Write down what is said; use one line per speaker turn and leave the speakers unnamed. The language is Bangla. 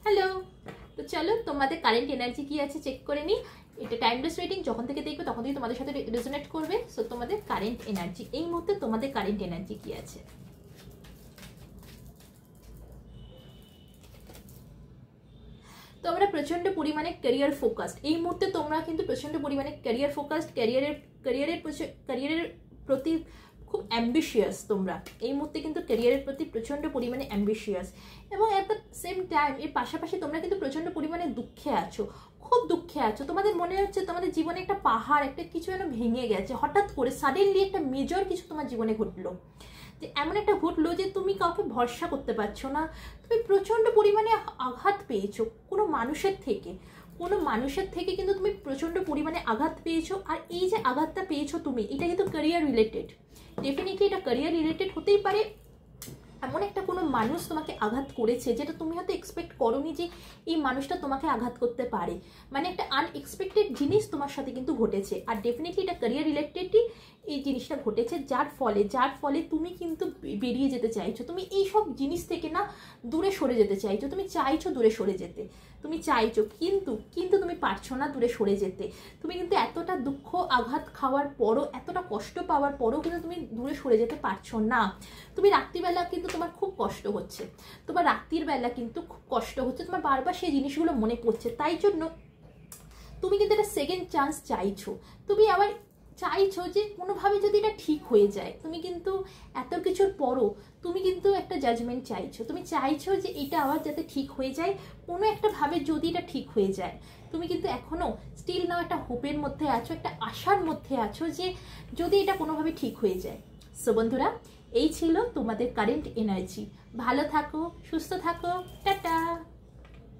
হ্যালো, তো চলো তোমাদের কারেন্ট এনার্জি কি আছে চেক করে নিই। এটা টাইমলেস রিডিং, যখন থেকে দেখবে তখন থেকে তোমাদের সাথে রেজোনেট করবে। সো তোমাদের কারেন্ট এনার্জি এই মুহূর্তে, তোমাদের কারেন্ট এনার্জি কি আছে। তোমরা প্রচন্ড পরিমাণে ক্যারিয়ার ফোকাসড এই মুহূর্তে, তোমরা কিন্তু প্রচন্ড পরিমাণে ক্যারিয়ার ফোকাসড, ক্যারিয়ারের প্রতি খুব অ্যাম্বিশিয়াস। তোমরা এই মুহূর্তে কিন্তু ক্যারিয়ারের প্রতি প্রচন্ড পরিমাণে অ্যাম্বিশিয়াস, এবং অ্যাট দ্য সেম টাইম এর পাশাপাশি তোমরা কিন্তু প্রচন্ড পরিমাণে দুঃখে আছো, খুব দুঃখে আছো। তোমাদের মনে হচ্ছে তোমাদের জীবনে একটা পাহাড়, একটা কিছু যেন ভেঙে গেছে হঠাৎ করে, সাডেনলি একটা মেজর কিছু তোমার জীবনে ঘটলো, যে এমন একটা ঘটলো যে তুমি কাউকে ভরসা করতে পারছো না। তুমি প্রচণ্ড পরিমাণে আঘাত পেয়েছো কোনো মানুষের থেকে কিন্তু তুমি প্রচণ্ড পরিমাণে আঘাত পেয়েছো। আর এই যে আঘাতটা পেয়েছো তুমি, এটা কিন্তু ক্যারিয়ার রিলেটেড, ডেফিনেটলি এটা ক্যারিয়ার রিলেটেড হতেই পারে। এমন একটা কোনো মানুষ তোমাকে আঘাত করেছে যেটা তুমি হয়তো এক্সপেক্ট করোনি যে এই মানুষটা তোমাকে আঘাত করতে পারে, মানে একটা আনএক্সপেক্টেড জিনিস তোমার সাথে কিন্তু ঘটেছে। আর ডেফিনেটলি এটা ক্যারিয়ার রিলেটেডই এই জিনিসটা ঘটেছে, যার ফলে তুমি কিন্তু বেরিয়ে যেতে চাইছো, তুমি এই সব জিনিস থেকে না দূরে সরে যেতে চাইছো, তুমি চাইছো দূরে সরে যেতে, তুমি চাইছো কিন্তু তুমি পারছো না দূরে সরে যেতে। তুমি কিন্তু এতটা দুঃখ আঘাত খাওয়ার পরও, এতটা কষ্ট পাওয়ার পরও কিন্তু তুমি দূরে সরে যেতে পারছো না। তুমি রাত্রিবেলা কিন্তু তোমার খুব কষ্ট হচ্ছে, তোমার রাত্রির বেলা কিন্তু খুব কষ্ট হচ্ছে, তোমার বারবার সেই জিনিসগুলো মনে পড়ছে। তাই জন্য তুমি কিন্তু একটা সেকেন্ড চান্স চাইছো, তুমি আবার চাইছো যে কোনোভাবে যদি এটা ঠিক হয়ে যায়। তুমি কিন্তু এত কিছুর পরও তুমি কিন্তু একটা জাজমেন্ট চাইছো, তুমি চাইছো যে এটা আবার যাতে ঠিক হয়ে যায়, কোনো একটা ভাবে যদি এটা ঠিক হয়ে যায়। তুমি কিন্তু এখনও স্টিল নাও একটা হোপের মধ্যে আছো, একটা আশার মধ্যে আছো যে যদি এটা কোনোভাবে ঠিক হয়ে যায়। সো বন্ধুরা, এই ছিল তোমাদের কারেন্ট এনার্জি। ভালো থাকো, সুস্থ থাকো, টাটা।